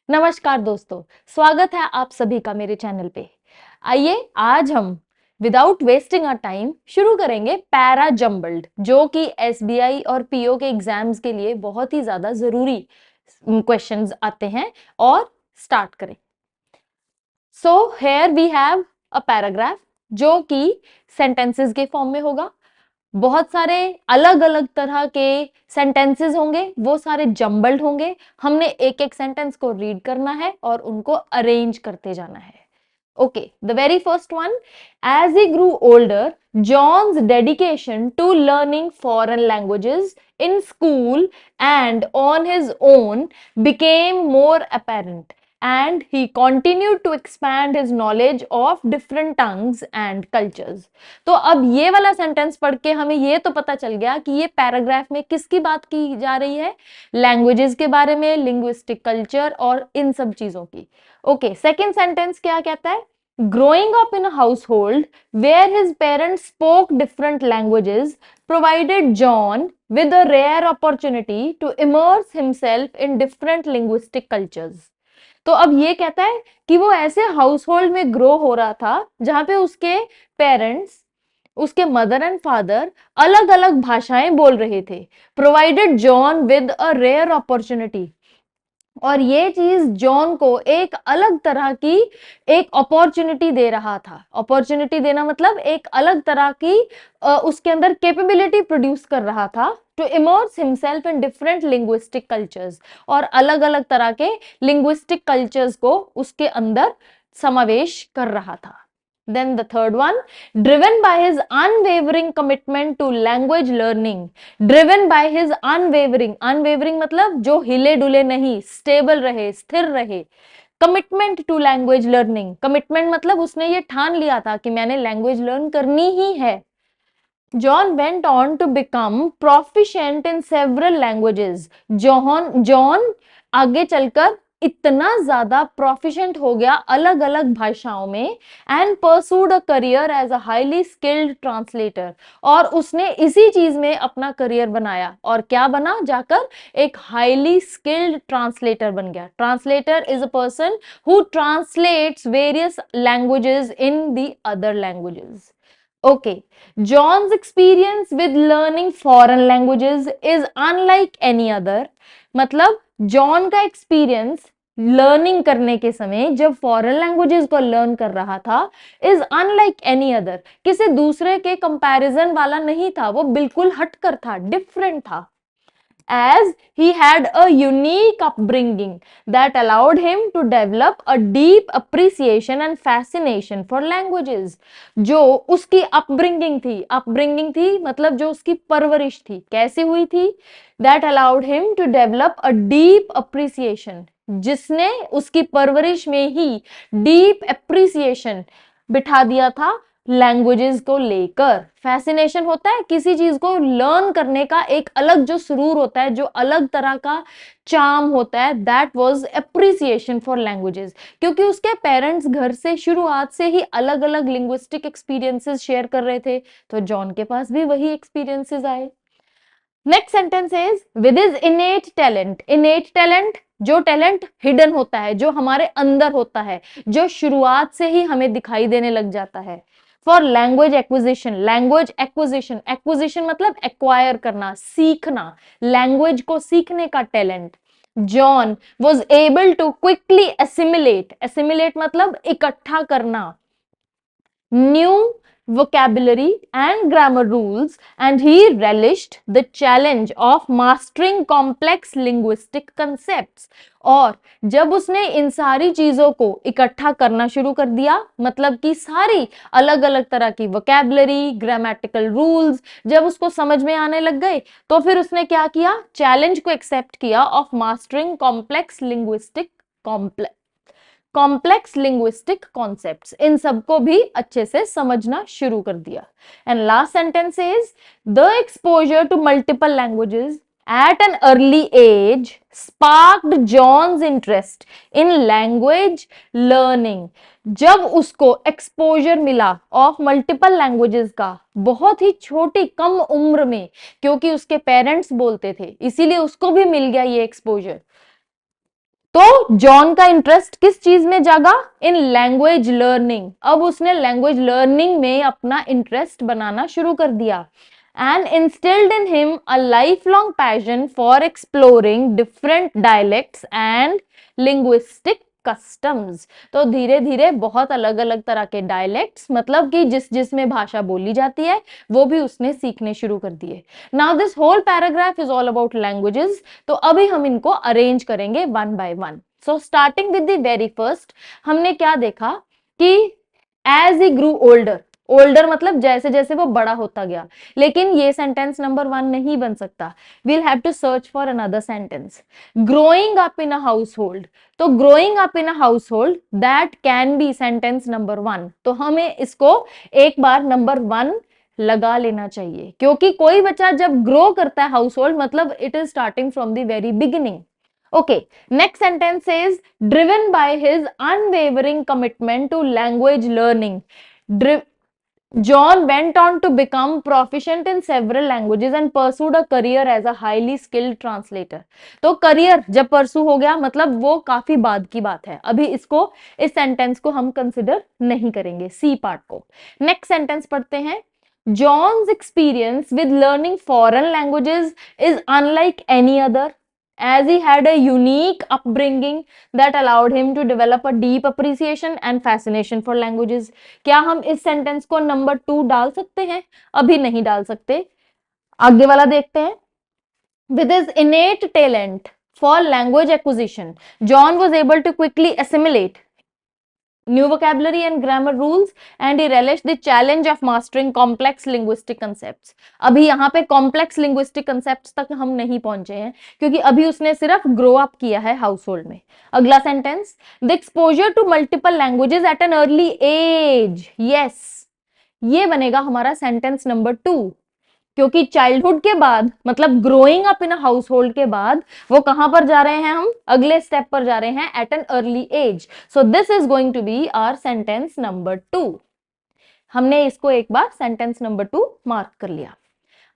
नमस्कार दोस्तों, स्वागत है आप सभी का मेरे चैनल पे। आइए आज हम विदाउट वेस्टिंग आवर टाइम शुरू करेंगे पैरा जम्बल्ड, जो कि एसबीआई और पीओ के एग्जाम्स के लिए बहुत ही ज्यादा जरूरी क्वेश्चंस आते हैं। और स्टार्ट करें। So here we have a paragraph जो कि सेंटेंसेस के फॉर्म में होगा। बहुत सारे अलग अलग तरह के सेंटेंसेस होंगे, वो सारे जम्बल्ड होंगे। हमने एक एक सेंटेंस को रीड करना है और उनको अरेंज करते जाना है। Okay, the very first one. As he grew older, John's dedication to learning foreign languages in school and on his own became more apparent, and he continued to expand his knowledge of different tongues and cultures. तो अब ये वाला sentence पढ़ के हमें ये तो पता चल गया कि ये पैराग्राफ में किसकी बात की जा रही है, लैंग्वेजेस के बारे में, लिंग्विस्टिक कल्चर और इन सब चीजों की। ओके, सेकेंड सेंटेंस क्या कहता है? Growing up in a household where his parents spoke different languages provided John with a rare opportunity to immerse himself in different linguistic cultures. तो अब ये कहता है कि वो ऐसे हाउसहोल्ड में ग्रो हो रहा था जहां पे उसके पेरेंट्स, उसके मदर एंड फादर अलग अलग भाषाएं बोल रहे थे। Provided John with a rare opportunity, और ये चीज जॉन को एक अलग तरह की एक अपॉर्चुनिटी दे रहा था। अपॉर्चुनिटी देना मतलब एक अलग तरह की उसके अंदर कैपेबिलिटी प्रोड्यूस कर रहा था to immerse himself in different linguistic cultures, और अलग अलग तरह के लिंग्विस्टिक कल्चर्स को उसके अंदर समावेश कर रहा था। Then the third one, driven by his unwavering commitment to language learning, driven by his unwavering मतलब जो हिले डुले नहीं, स्टेबल रहे, स्थिर रहे। Commitment to language learning, commitment मतलब उसने ये ठान लिया था कि मैंने लैंग्वेज लर्न करनी ही है। John went on to become proficient in several languages. John आगे चलकर इतना ज्यादा प्रोफिशिएंट हो गया अलग अलग भाषाओं में, and pursued a career as a highly skilled translator, और उसने इसी चीज में अपना करियर बनाया। और क्या बना? जाकर एक हाईली स्किल्ड ट्रांसलेटर बन गया। Translator is a person who translates various languages in the other languages. Okay, John's experience with learning foreign languages is unlike any other. मतलब जॉन का एक्सपीरियंस लर्निंग करने के समय जब फॉरेन लैंग्वेजेस को learn कर रहा था इज अनलाइक एनी अदर, किसी दूसरे के कंपैरिजन वाला नहीं था, वो बिल्कुल हटकर था, डिफरेंट था। As he had a unique upbringing that allowed him to develop a deep appreciation and fascination for languages. जो उसकी upbringing थी मतलब जो उसकी परवरिश थी, कैसे हुई थी? That allowed him to develop a deep appreciation, जिसने उसकी परवरिश में ही deep appreciation बिठा दिया था लैंग्वेजेस को लेकर। फैसिनेशन होता है किसी चीज को लर्न करने का, एक अलग जो सुरूर होता है, जो अलग तरह का चार्म होता है, that was appreciation for languages. क्योंकि उसके पेरेंट्स घर से शुरुआत से ही अलग अलग लिंग्विस्टिक एक्सपीरियंसेस शेयर कर रहे थे, तो जॉन के पास भी वही एक्सपीरियंसेस आए। Next sentence is with his इनेट talent. इनेट talent जो टैलेंट हिडन होता है, जो हमारे अंदर होता है, जो शुरुआत से ही हमें दिखाई देने लग जाता है। For language acquisition, language acquisition, acquisition मतलब एक्वायर करना, सीखना, लैंग्वेज को सीखने का talent. John was able to quickly assimilate, assimilate मतलब इकट्ठा करना, new vocabulary and grammar rules, and he relished the challenge of mastering complex linguistic concepts. और जब उसने इन सारी चीजों को इकट्ठा करना शुरू कर दिया, मतलब कि सारी अलग अलग तरह की vocabulary, grammatical rules जब उसको समझ में आने लग गए, तो फिर उसने क्या किया? चैलेंज को एक्सेप्ट किया of mastering complex linguistic concepts, इन सबको भी अच्छे से समझना शुरू कर दिया। And last sentence is the exposure to multiple languages at an early age sparked John's interest in language learning. जब उसको एक्सपोजर मिला ऑफ मल्टीपल लैंग्वेजेस का बहुत ही छोटी कम उम्र में, क्योंकि उसके पेरेंट्स बोलते थे इसीलिए उसको भी मिल गया ये एक्सपोजर, तो जॉन का इंटरेस्ट किस चीज में जागा? In language learning. अब उसने लैंग्वेज लर्निंग में अपना इंटरेस्ट बनाना शुरू कर दिया। And instilled in him a lifelong passion for exploring different dialects and linguistic customs। तो धीरे धीरे बहुत अलग अलग तरह के डायलेक्ट्स, मतलब कि जिस जिसमें भाषा बोली जाती है, वो भी उसने सीखने शुरू कर दिए। Now this whole paragraph is all about languages. तो अभी हम इनको अरेंज करेंगे one by one. So starting with the very first, हमने क्या देखा कि as he grew older, older मतलब जैसे जैसे वो बड़ा होता गया, लेकिन ये सेंटेंस नंबर 1 नहीं बन सकता। We'll have to search for another sentence. Growing up in a household, तो growing up in a household that can be sentence number 1। तो हमें इसको एक बार नंबर 1 लगा लेना चाहिए, क्योंकि कोई बच्चा जब ग्रो करता है हाउस होल्ड, मतलब it is starting from the very beginning. Okay, next sentence says driven by his unwavering commitment to language learning, John went on to become proficient in several languages and pursued a career as a highly skilled translator। तो career जब परसू हो गया, मतलब वो काफी बाद की बात है, अभी इसको, इस सेंटेंस को हम कंसिडर नहीं करेंगे, सी पार्ट को। नेक्स्ट सेंटेंस पढ़ते हैं। John's experience with learning foreign languages is unlike any other, as he had a unique upbringing that allowed him to develop a deep appreciation and fascination for languages। क्या हम इस sentence को number 2 डाल सकते हैं? अभी नहीं डाल सकते, आगे वाला देखते हैं। With his innate talent for language acquisition, John was able to quickly assimilate new vocabulary and grammar rules and he relished the challenge of mastering complex linguistic concepts। अभी यहाँ पे complex linguistic concepts तक हम नहीं पहुंचे हैं, क्योंकि अभी उसने सिर्फ grow up किया है household में। अगला sentence, the exposure to multiple languages at an early age, yes, ये बनेगा हमारा sentence number 2, क्योंकि चाइल्डहुड के बाद, मतलब growing up in house hold के बाद, वो कहां पर जा रहे हैं? हम अगले स्टेप पर जा रहे हैं, at an early age. So this is going to be our sentence number 2। हमने इसको एक बार सेंटेंस नंबर 2 मार्क कर लिया।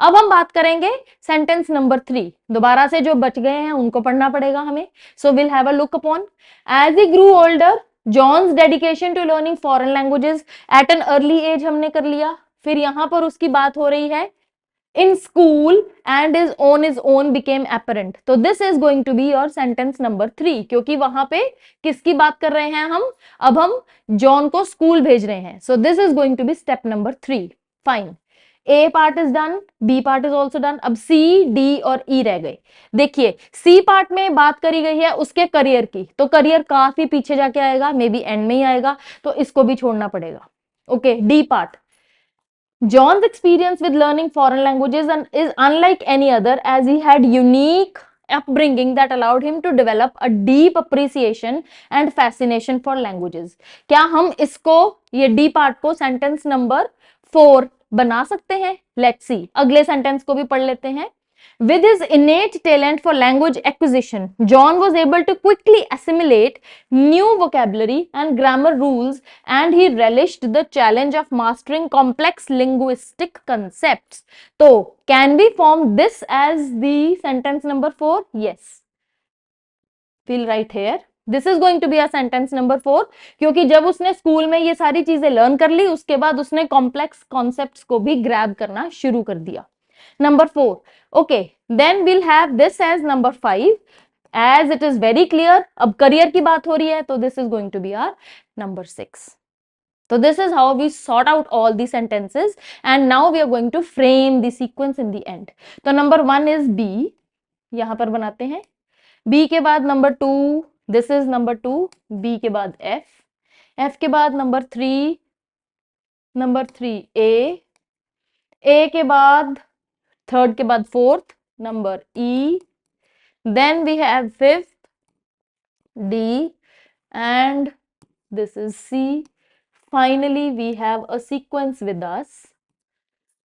अब हम बात करेंगे सेंटेंस नंबर 3। दोबारा से जो बच गए हैं उनको पढ़ना पड़ेगा हमें। So will have a look upon. As he grew older, John's dedication to learning foreign languages at an early age हमने कर लिया। फिर यहां पर उसकी बात हो रही है in school and his own became apparent। तो this is going to be your sentence number 3, क्योंकि वहां पे किसकी बात कर रहे हैं हम? अब हम जॉन को स्कूल भेज रहे हैं। so this is going to be step number 3। fine, A part is done, B part is also done. अब C, D और E रह गए। देखिए C पार्ट में बात करी गई है उसके करियर की, तो करियर काफी पीछे जाके आएगा, मे बी एंड में ही आएगा, तो इसको भी छोड़ना पड़ेगा। Okay, D part, John's experience with learning foreign languages is unlike any other, as he had unique upbringing that allowed him to develop a deep appreciation and fascination for languages। क्या हम इसको, ये D पार्ट को sentence number 4 बना सकते हैं? Let's see, अगले sentence को भी पढ़ लेते हैं। With his innate talent for language acquisition, John was able to quickly assimilate new vocabulary and grammar rules, and he relished the challenge of mastering complex linguistic concepts। So, can we form this as the sentence number 4? Yes. We'll write here. This is going to be a sentence number 4, क्योंकि जब उसने school में ये सारी चीजें learn कर ली, उसके बाद उसने कॉम्प्लेक्स कॉन्सेप्ट्स को भी ग्रैब करना शुरू कर दिया। Number 4. Okay, then we'll have this as number 5, as it is very clear। अब करियर की बात हो रही है, तो this is going to be our number 6। So this is how we sort out all the sentences, and now we are going to frame the sequence in the end। तो number 1 is B, यहां पर बनाते हैं। B के बाद number 2, this is number 2, B के बाद F, F के बाद number 3, number 3 A के बाद थर्ड के बाद fourth number E, then we have fifth D, and this is C। finally we have a sequence with us।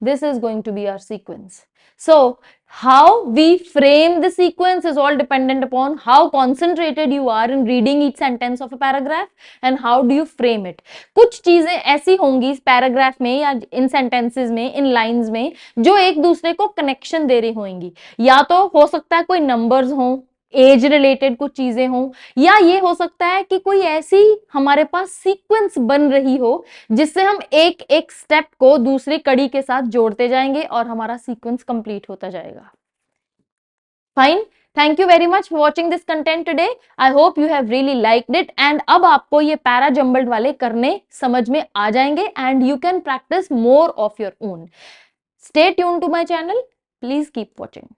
this is going to be our sequence। so how we frame the sequence is all dependent upon how concentrated you are in reading each sentence of a paragraph and how do you frame it। कुछ चीजें ऐसी होंगी इस paragraph में या इन sentences में, इन lines में, जो एक दूसरे को कनेक्शन दे रही होंगी। या तो हो सकता है कोई नंबर्स हों, एज रिलेटेड कुछ चीजें हो, या ये हो सकता है कि कोई ऐसी हमारे पास सीक्वेंस बन रही हो जिससे हम एक एक स्टेप को दूसरी कड़ी के साथ जोड़ते जाएंगे और हमारा सीक्वेंस कंप्लीट होता जाएगा। Fine, thank you very much for watching this content today. I hope you have really liked it and अब आपको ये पैरा जम्बल्ड वाले करने समझ में आ जाएंगे and you can practise more of your own. Stay tune to my channel, please keep watching.